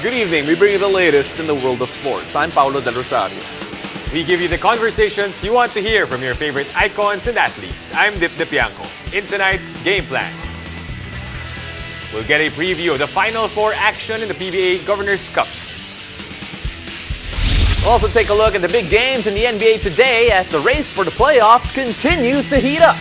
Good evening. We bring you the latest in the world of sports. I'm Paulo Del Rosario. We give you the conversations you want to hear from your favorite icons and athletes. I'm Dip Dipianco. In tonight's game plan, we'll get a preview of the Final Four action in the PBA Governors Cup. We'll also take a look at the big games in the NBA today as the race for the playoffs continues to heat up.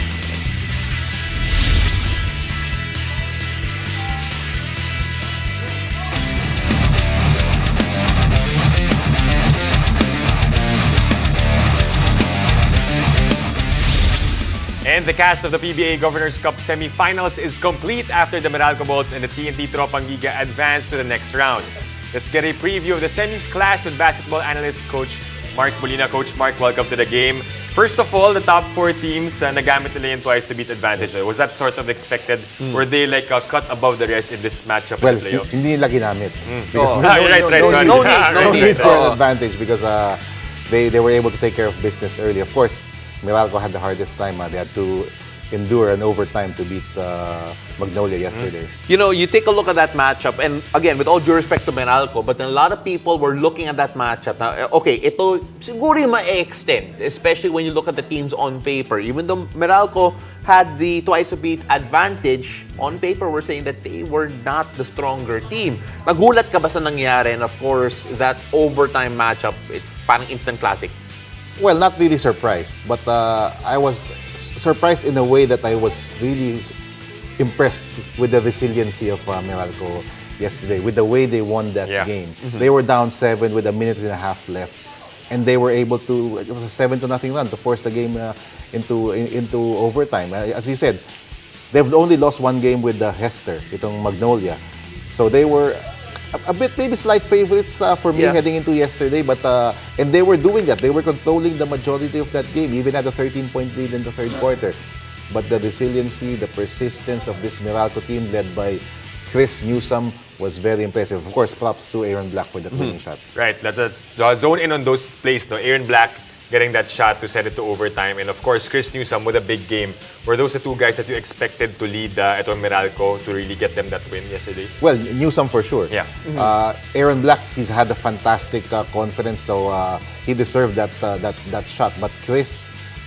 And the cast of the PBA Governors Cup semifinals is complete after the Meralco Bolts and the TNT Tropangiga advanced to the next round. Let's get a preview of the semis clash with basketball analyst Coach Mark Molina. Coach Mark, welcome to the game. First of all, the top four teams, nagamit nila yung twice to beat advantage. Was that sort of expected? Were they like cut above the rest in this matchup in the playoffs? Hindi nila ginamit. No need for an advantage because they were able to take care of business early. Of course, Meralco had the hardest time. They had to endure an overtime to beat Magnolia yesterday. You know, you take a look at that matchup, and again, with all due respect to Meralco, but a lot of people were looking at that matchup. Now, okay, ito siguro yung ma-extend, especially when you look at the teams on paper. Even though Meralco had the twice-a-beat advantage, on paper, we're saying that they were not the stronger team. Nagulat ka ba sa nangyari? And of course, that overtime matchup, parang instant classic. Well, not really surprised, but I was surprised in a way that I was really impressed with the resiliency of Meralco yesterday, with the way they won that game. They were down 7 with a minute and a half left, and they were able to, it was a 7-0 run to force the game into overtime. As you said, they've only lost one game with Hester, itong Magnolia. So they were a bit maybe slight favorites for me heading into yesterday, but and they were doing that. They were controlling the majority of that game, even at a 13-point lead in the third quarter. But the resiliency, the persistence of this Meralco team led by Chris Newsome was very impressive. Of course, props to Aaron Black for that winning shot. Right, let's zone in on those plays. No, Aaron Black getting that shot to send it to overtime, and of course Chris Newsome with a big game. Were those the two guys that you expected to lead itong Meralco to really get them that win yesterday? Well, Newsome for sure. Yeah. Aaron Black, he's had a fantastic confidence, so he deserved that shot. But Chris,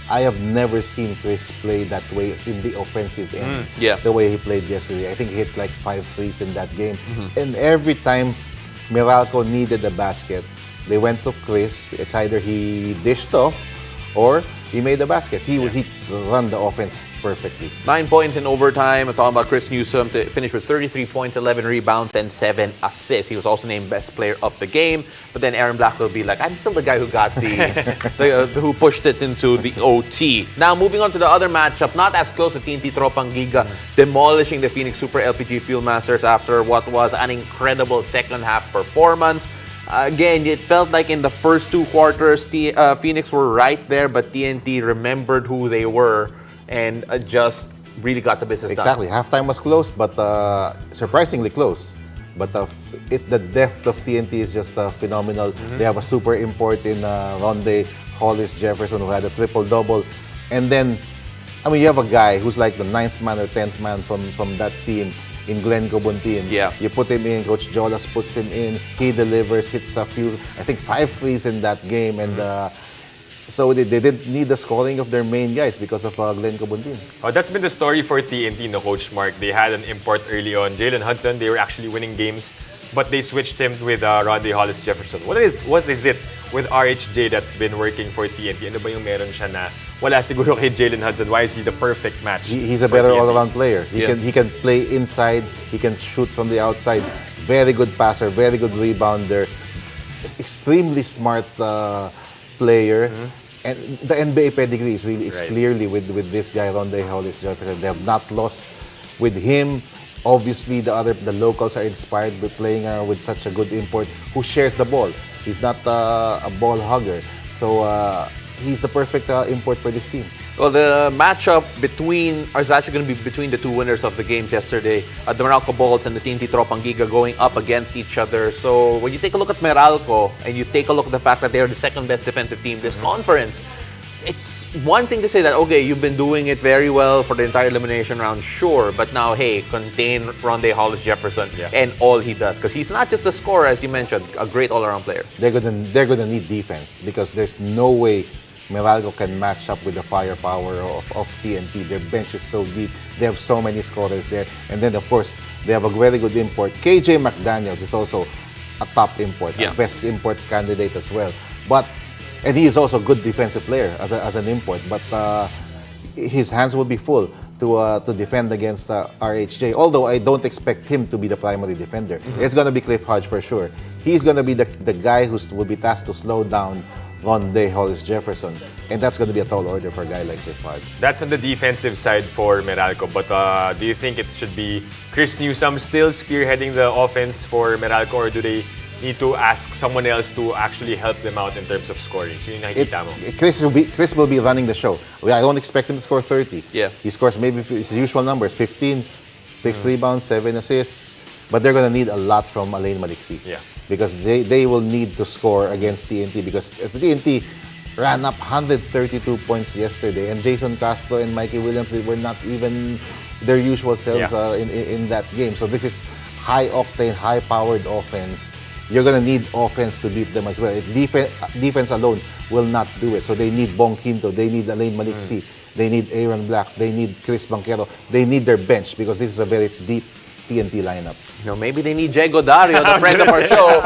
I have never seen Chris play that way in the offensive end. The way he played yesterday. I think he hit like 5 threes in that game. And every time Meralco needed a basket, they went to Chris. It's either he dished off or he made the basket. He run the offense perfectly. 9 points in overtime. I'm talking about Chris Newsome to finish with 33 points, 11 rebounds, and 7 assists. He was also named best player of the game. But then Aaron Black will be like, I'm still the guy who got who pushed it into the OT. Now, moving on to the other matchup, not as close to TNT Tropangiga, demolishing the Phoenix Super LPG Fieldmasters after what was an incredible second half performance. Again, it felt like in the first 2 quarters, Phoenix were right there, but TNT remembered who they were and just really got the business done. Exactly. Halftime was close, but surprisingly close. But it's the depth of TNT is just phenomenal. They have a super import in Ronde Hollis Jefferson who had a triple-double. And then, I mean, you have a guy who's like the 9th man or 10th man from that team in Glenn Cobontin. You put him in, Coach Jolas puts him in, he delivers, hits a few, I think 5 threes in that game, and so they didn't need the scoring of their main guys because of Glenn Cobontin. Oh, that's been the story for TNT, no, Coach Mark. They had an import early on. Jalen Hudson, they were actually winning games, but they switched him with Ronde Hollis Jefferson. What is it with RHJ that's been working for TNT? Ano ba yung meron siya na wala siguro kay Jalen Hudson? Why is he the perfect match? He's a better all-around player. He can play inside. He can shoot from the outside. Very good passer. Very good rebounder. Extremely smart player. And the NBA pedigree is really clearly with this guy, Ronde Hollis Jefferson. They have not lost with him. Obviously, the locals are inspired by playing with such a good import who shares the ball. He's not a ball hugger. So he's the perfect import for this team. Well, the matchup is actually going to be between the two winners of the games yesterday. The Meralco Bolts and the TNT Tropangiga going up against each other. So when you take a look at Meralco and you take a look at the fact that they're the second best defensive team this conference, it's one thing to say that, okay, you've been doing it very well for the entire elimination round, sure, but now, hey, contain Rondé Hollis-Jefferson and all he does. Because he's not just a scorer, as you mentioned, a great all-around player. They're gonna need defense because there's no way Meralco can match up with the firepower of TNT. Their bench is so deep. They have so many scorers there. And then, of course, they have a very good import. KJ McDaniels is also a top import, a best import candidate as well. And he is also a good defensive player as an import. But his hands will be full to defend against RHJ. Although I don't expect him to be the primary defender. It's going to be Cliff Hodge for sure. He's going to be the guy who will be tasked to slow down Rondé Hollis-Jefferson. And that's going to be a tall order for a guy like Cliff Hodge. That's on the defensive side for Meralco. But do you think it should be Chris Newsome still spearheading the offense for Meralco, or do they need to ask someone else to actually help them out in terms of scoring? So yung nakikita mo. Chris will be running the show. I don't expect him to score 30. Yeah. He scores maybe his usual numbers, 15, 6 rebounds, 7 assists. But they're going to need a lot from Alain Maliksi. Yeah. Because they will need to score against TNT, because TNT ran up 132 points yesterday, and Jason Castro and Mikey Williams, they were not even their usual selves in that game. So this is high-octane, high-powered offense. You're going to need offense to beat them as well. Defense alone will not do it. So they need Bong Quinto, they need Alain Maliksi, they need Aaron Black, they need Chris Banquero, they need their bench, because this is a very deep TNT lineup. Maybe they need Jay Godario, the friend of our show.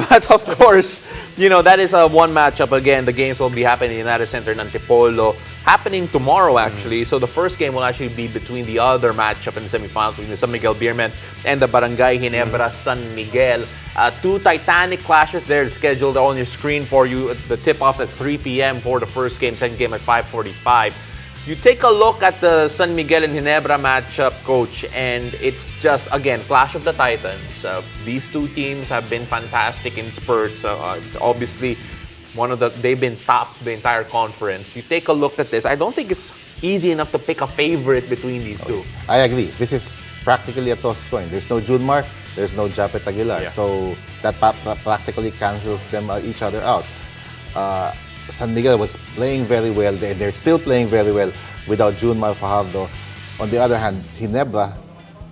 But of course, that is one matchup. Again, the games will be happening in the United Center in Antipolo. Happening tomorrow, actually. So the first game will actually be between the other matchup in the semifinals between the San Miguel Beermen and the Barangay Ginebra San Miguel. Two titanic clashes there scheduled on your screen for you. The tip-offs at 3 p.m. for the first game, second game at 5:45. You take a look at the San Miguel and Ginebra matchup, Coach, and it's just, again, clash of the titans. These two teams have been fantastic in spurts. Obviously, they've been top the entire conference. You take a look at this, I don't think it's easy enough to pick a favorite between these two. I agree. This is practically a toss coin. There's no Junmar, there's no Japet Aguilar. So that practically cancels them each other out. San Miguel was playing very well, and they're still playing very well without Junmar Fajardo. On the other hand, Ginebra,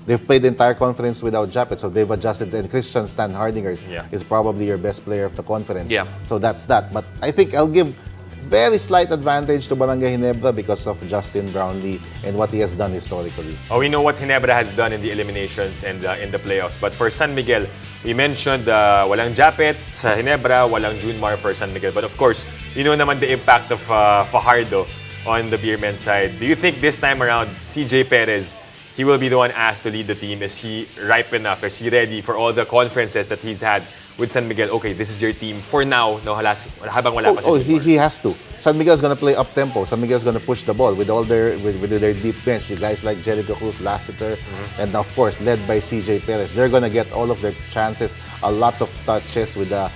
they've played the entire conference without Japet, so they've adjusted. And Christian Stan Hardinger is probably your best player of the conference. Yeah. So that's that. But I think I'll give very slight advantage to Barangay Ginebra because of Justin Brownlee and what he has done historically. We know what Ginebra has done in the eliminations and in the playoffs. But for San Miguel, we mentioned walang Japet sa Ginebra, walang Junmar for San Miguel. But of course, you know naman the impact of Fajardo on the Beermen side. Do you think this time around, CJ Perez, he will be the one asked to lead the team? Is he ripe enough? Is he ready for all the conferences that he's had with San Miguel? Okay, this is your team for now. No, habang wala pa si Junmar. He has to. San Miguel is going to play up tempo. San Miguel is going to push the ball with all their deep bench. You guys like Jericho Cruz, Lassiter, and of course led by CJ Perez. They're going to get all of their chances, a lot of touches with the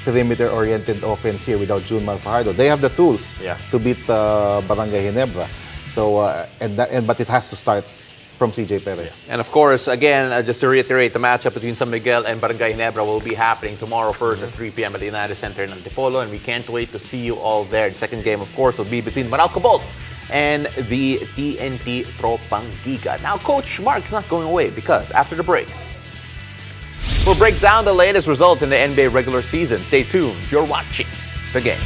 perimeter-oriented offense here without Junmar Fajardo. They have the tools to beat Barangay Ginebra. So but it has to start from CJ Perez. And of course, again, just to reiterate, the matchup between San Miguel and Barangay Ginebra will be happening tomorrow first at 3 p.m. at the United Center in Antipolo, and we can't wait to see you all there. The second game, of course, will be between Meralco Bolts and the TNT Tropang Giga. Now, Coach Mark is not going away, because after the break, we'll break down the latest results in the NBA regular season. Stay tuned. You're watching The Game.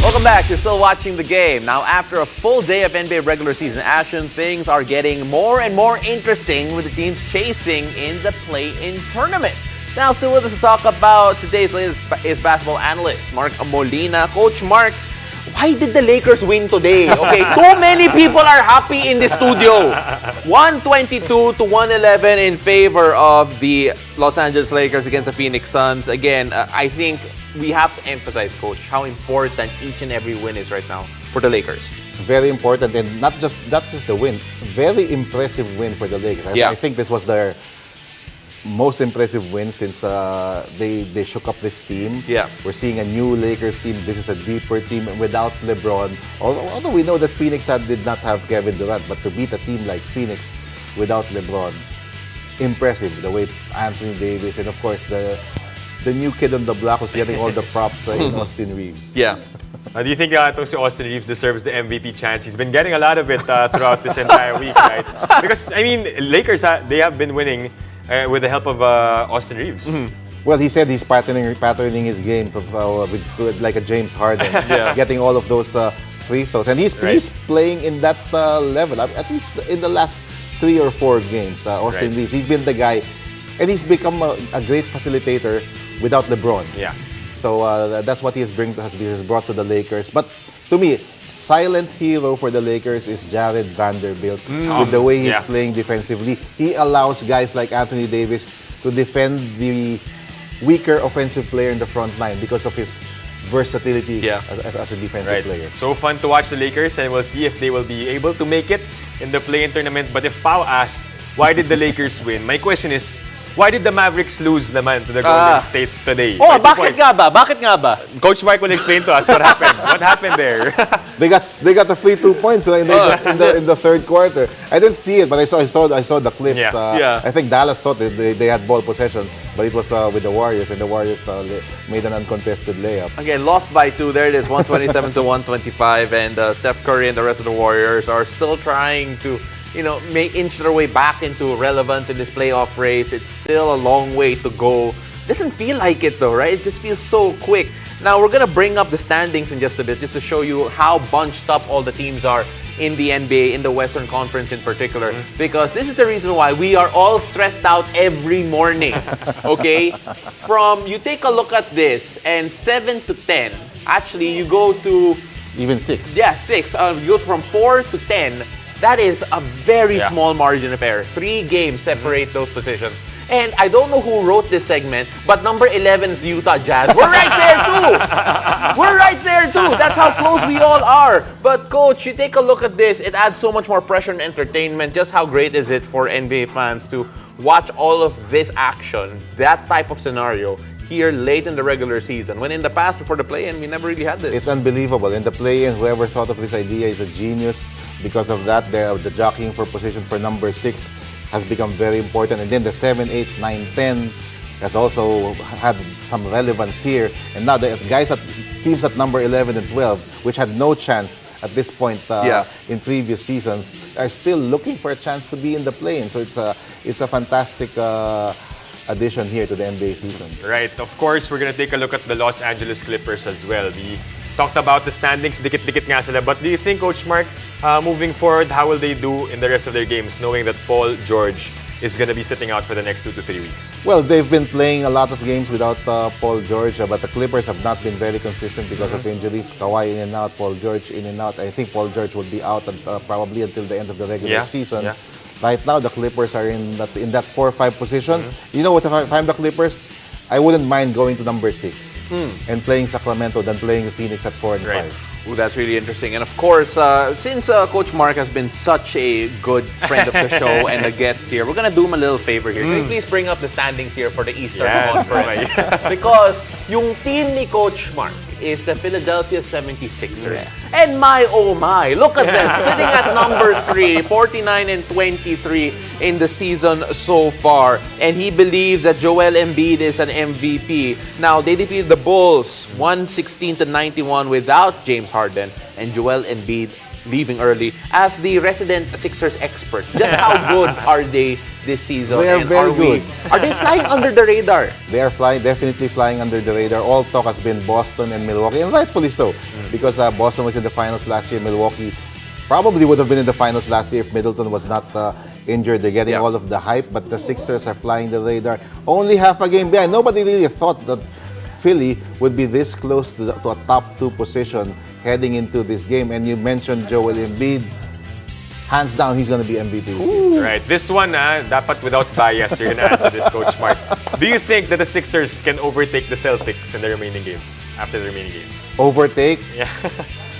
Welcome back. You're still watching the game. Now, after a full day of NBA regular season action, things are getting more and more interesting with the teams chasing in the play-in tournament. Now, still with us to talk about today's latest is basketball analyst Mark Molina. Coach Mark, why did the Lakers win today? Okay, too many people are happy in the studio. 122 to 111 in favor of the Los Angeles Lakers against the Phoenix Suns. Again, I think we have to emphasize, Coach, how important each and every win is right now for the Lakers. Very important, and not just the win. Very impressive win for the Lakers. I think this was their most impressive win since they shook up this team. Yeah. We're seeing a new Lakers team. This is a deeper team without LeBron. Although we know that Phoenix did not have Kevin Durant, but to beat a team like Phoenix without LeBron, impressive. The way Anthony Davis and of course the new kid on the block was getting all the props in Austin Reeves. Yeah. Do you think si Austin Reeves deserves the MVP chance? He's been getting a lot of it throughout this entire week, right? Because, I mean, Lakers, they have been winning with the help of Austin Reeves. Well, he said he's patterning his game with like a James Harden, getting all of those free throws. And he's playing in that level, at least in the last 3 or 4 games, Austin Reeves. He's been the guy, and he's become a great facilitator without LeBron. Yeah. So that's what he has brought to the Lakers. But to me, silent hero for the Lakers is Jared Vanderbilt. With the way he's playing defensively, he allows guys like Anthony Davis to defend the weaker offensive player in the front line because of his versatility as a defensive player. So fun to watch the Lakers, and we'll see if they will be able to make it in the play-in tournament. But if Pao asked, why did the Lakers win? My question is, why did the Mavericks lose naman to the Golden State today? Oh, bakit nga ba? Bakit nga ba? Coach Mark will explain to us what happened. What happened there? They got the free 2 points in the third quarter. I didn't see it, but I saw the clips. I think Dallas thought they had ball possession, but it was with the Warriors, and the Warriors made an uncontested layup. Again, lost by 2. There it is, 127 to 125, and Steph Curry and the rest of the Warriors are still trying to may inch their way back into relevance in this playoff race. It's still a long way to go. Doesn't feel like it though, right? It just feels so quick. Now, we're going to bring up the standings in just a bit, just to show you how bunched up all the teams are in the NBA, in the Western Conference in particular. Because this is the reason why we are all stressed out every morning, okay? You take a look at this, and 7 to 10, actually, you go to... Even 6. Yeah, 6. You go from 4 to 10. That is a very small margin of error. 3 games separate those positions. And I don't know who wrote this segment, but number 11 is the Utah Jazz. We're right there too! We're right there too! That's how close we all are. But Coach, you take a look at this, it adds so much more pressure and entertainment. Just how great is it for NBA fans to watch all of this action, that type of scenario, here late in the regular season, when in the past, before the play-in, we never really had this. It's unbelievable. In the play-in, whoever thought of this idea is a genius. Because of that, the jockeying for position for number 6 has become very important. And then the 7, 8, 9, 10 has also had some relevance here. And now the teams at number 11 and 12, which had no chance at this point in previous seasons, are still looking for a chance to be in the play-in. So it's a fantastic addition here to the NBA season. Right. Of course, we're going to take a look at the Los Angeles Clippers as well. We talked about the standings, dikit-dikit nga sila. But do you think, Coach Mark, moving forward, how will they do in the rest of their games, knowing that Paul George is going to be sitting out for the next 2 to 3 weeks? Well, they've been playing a lot of games without Paul George, but the Clippers have not been very consistent because of injuries. Kawhi in and out, Paul George in and out. I think Paul George will be out probably until the end of the regular season. Yeah. Right now, the Clippers are in that 4 or 5 position. You know what, if I'm the Clippers, I wouldn't mind going to number 6 and playing Sacramento than playing Phoenix at 4 and 5. Ooh, that's really interesting. And of course, since Coach Mark has been such a good friend of the show and a guest here, we're going to do him a little favor here. Can you please bring up the standings here for the Eastern Conference? Because yung team ni Coach Mark is the Philadelphia 76ers. Yes. And my, oh my, look at them, sitting at number 3, 49 and 23 in the season so far. And he believes that Joel Embiid is an MVP. Now, they defeated the Bulls 116 to 91 without James Harden. And Joel Embiid leaving early. As the resident Sixers expert, just how good are they this season? They are very good. Are they flying under the radar? They are definitely flying under the radar. All talk has been Boston and Milwaukee, and rightfully so, because Boston was in the finals last year. Milwaukee probably would have been in the finals last year if Middleton was not injured. They're getting all of the hype, but the Sixers are flying the radar. Only half a game behind. Nobody really thought that Philly would be this close to a top 2 position heading into this game. And you mentioned Joel Embiid. Hands down, he's going to be MVP this year. Right. This one, dapat without bias, you're going to answer this, Coach Mark. Do you think that the Sixers can overtake the Celtics in the remaining games, after the remaining games? Overtake? Yeah.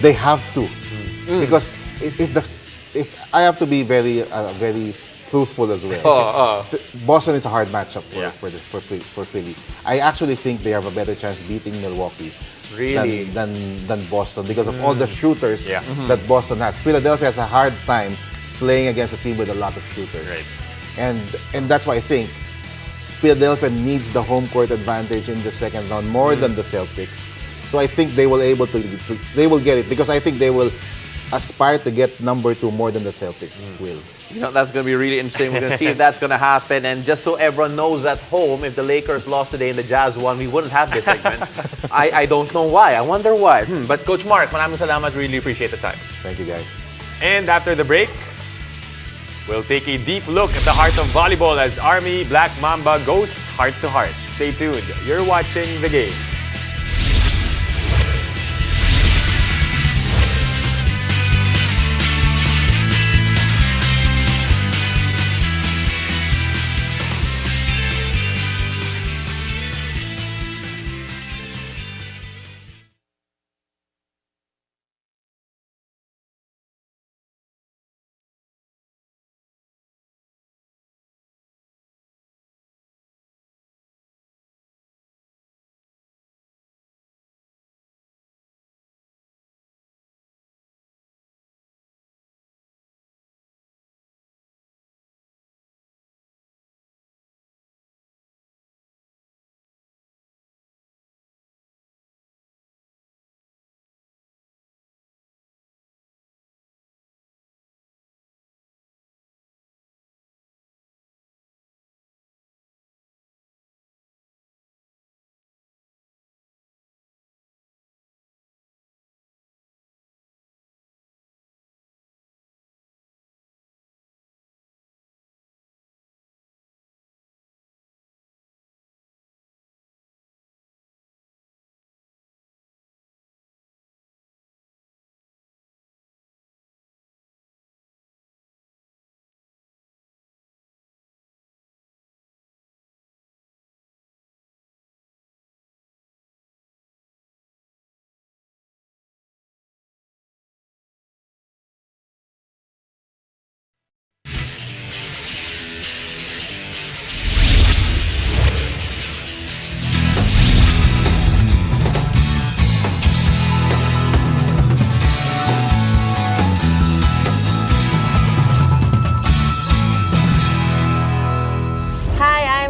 They have to. Because if I have to be very truthful as well. Boston is a hard matchup for Philly. I actually think they have a better chance beating Milwaukee than Boston because of all the shooters that Boston has. Philadelphia has a hard time playing against a team with a lot of shooters. Right. And that's why I think Philadelphia needs the home court advantage in the second round more than the Celtics. So I think they will get it because I think they will aspire to get number 2 more than the Celtics will. You know, that's going to be really interesting. We're going to see if that's going to happen. And just so everyone knows at home, if the Lakers lost today and the Jazz won, we wouldn't have this segment. I don't know why. I wonder why. But Coach Mark, maraming salamat. Really appreciate the time. Thank you, guys. And after the break, we'll take a deep look at the heart of volleyball as Army Black Mamba goes heart to heart. Stay tuned. You're watching The Game.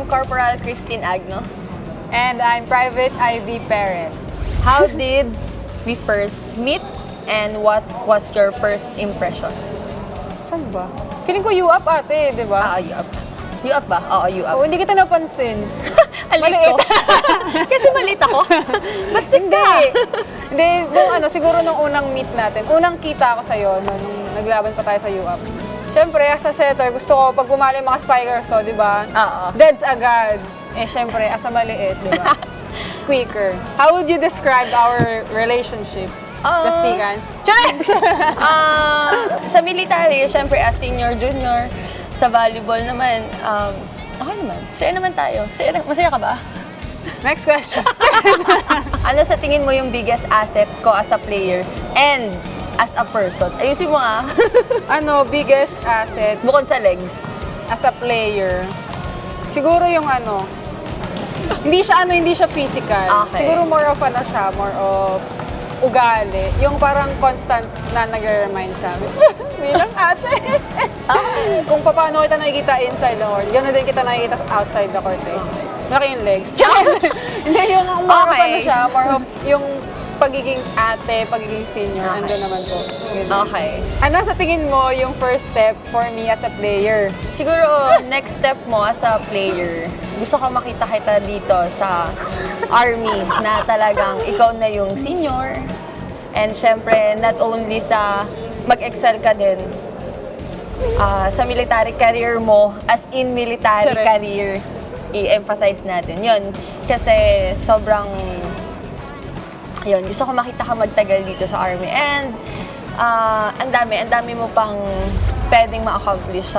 Corporal Christine Agno. And I'm Private Ivy Perez. How did we first meet and what was your first impression? Saan ba? Feeling ko you up ate, di ba? You up. You up ba? Oo, you up. Oo, hindi kita napansin. Alit ko. Kasi malit ako. Bastos ka. Hindi, siguro nung unang meet natin, unang kita ako sa'yo, nung naglaban pa tayo sa UAP. Siyempre, as a setter, gusto ko pag bumali yung mga spikers ko, di ba? Oo. Deads agad. Siyempre, as a maliit, di ba? Quicker. How would you describe our relationship? Plastikan? Chance! Sa military, siyempre, as senior, junior, sa volleyball naman, okay naman. Masaya naman tayo. Masaya ka ba? Next question. Ano sa tingin mo yung biggest asset ko as a player and as a person? Ayusin mo nga. Biggest asset? Bukod sa legs. As a player, siguro yung hindi siya physical. Okay. Siguro more of more of ugali. Yung parang constant na nag-remind sa amin. Bilang ate. Okay. Kung paano kita nakikita inside the court, gano'n din kita nakikita outside the court eh. Malaki yung legs. Hindi, yung more of more of yung pagiging ate, pagiging senior, Okay. andun naman po. Yun. Okay. Ano sa tingin mo yung first step for me as a player? Siguro, next step mo as a player, gusto ko makita kita dito sa Army na talagang ikaw na yung senior. And syempre, not only sa mag-excel ka din sa military career mo, as in military Correct. career, i-emphasize natin. Yun, kasi sobrang, yun, gusto ko makita ka magtagal dito sa Army. And ang dami mo pang pwedeng ma-accomplish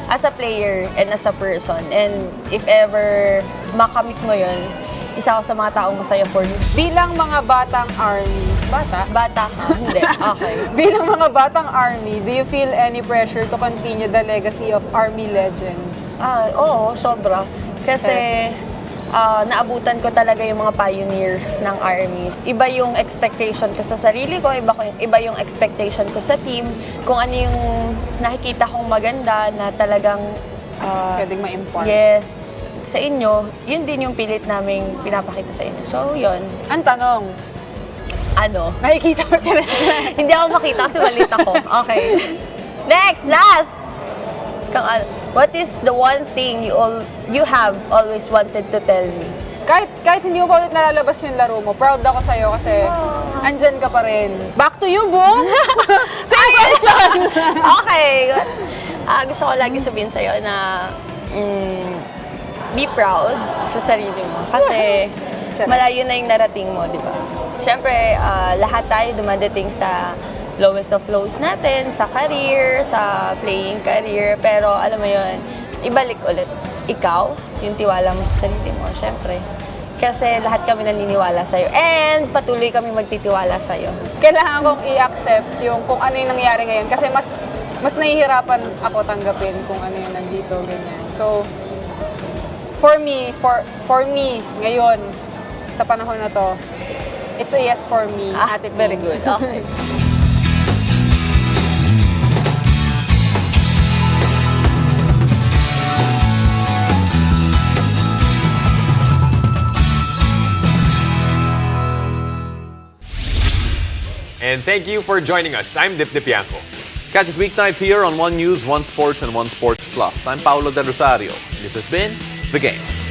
as a player and as a person. And if ever makamit mo yun, isa ako sa mga taong masaya for you. Bilang mga batang Army, Bata ka? Hindi. Okay. Bilang mga batang Army, do you feel any pressure to continue the legacy of Army legends? Oo, sobra. Kasi naabutan ko talaga yung mga pioneers ng Army. Iba yung expectation ko sa sarili ko, iba yung expectation ko sa team. Kung ano yung nakikita kong maganda na talagang Pwedeng ma-import. yes, sa inyo, yun din yung pilit naming pinapakita sa inyo. So, yun. Ang tanong, Ano? nakikita mo siya Hindi ako makita kasi malit ako. Okay. Next, last! What is the one thing you have always wanted to tell me? kahit hindi mo pa ulit nalalabas yung laro mo, proud ako sa'yo kasi andyan ka pa rin. Back to you, Boom! Same question! Okay. Gusto ko lagi sabihin sa'yo na be proud sa sarili mo. Kasi malayo na yung narating mo, di ba? Siyempre, lahat tayo dumadating sa lowest of lows natin, sa career, sa playing career. Pero alam mo yun, ibalik ulit. Ikaw, yung tiwala mo sa sarili mo, siyempre. Kasi lahat kami naniniwala sa'yo. And patuloy kami magtitiwala sa'yo. Kailangan kong i-accept yung kung ano yung nangyari ngayon kasi mas nahihirapan ako tanggapin kung ano yung nandito, ganyan. So, for me, ngayon, sa panahon na to, it's a yes for me. Ate Very Ping. good. Okay. And thank you for joining us. I'm Dip Dipianco. Catch us weeknights here on One News, One Sports, and One Sports Plus. I'm Paolo Del Rosario. This has been The Game.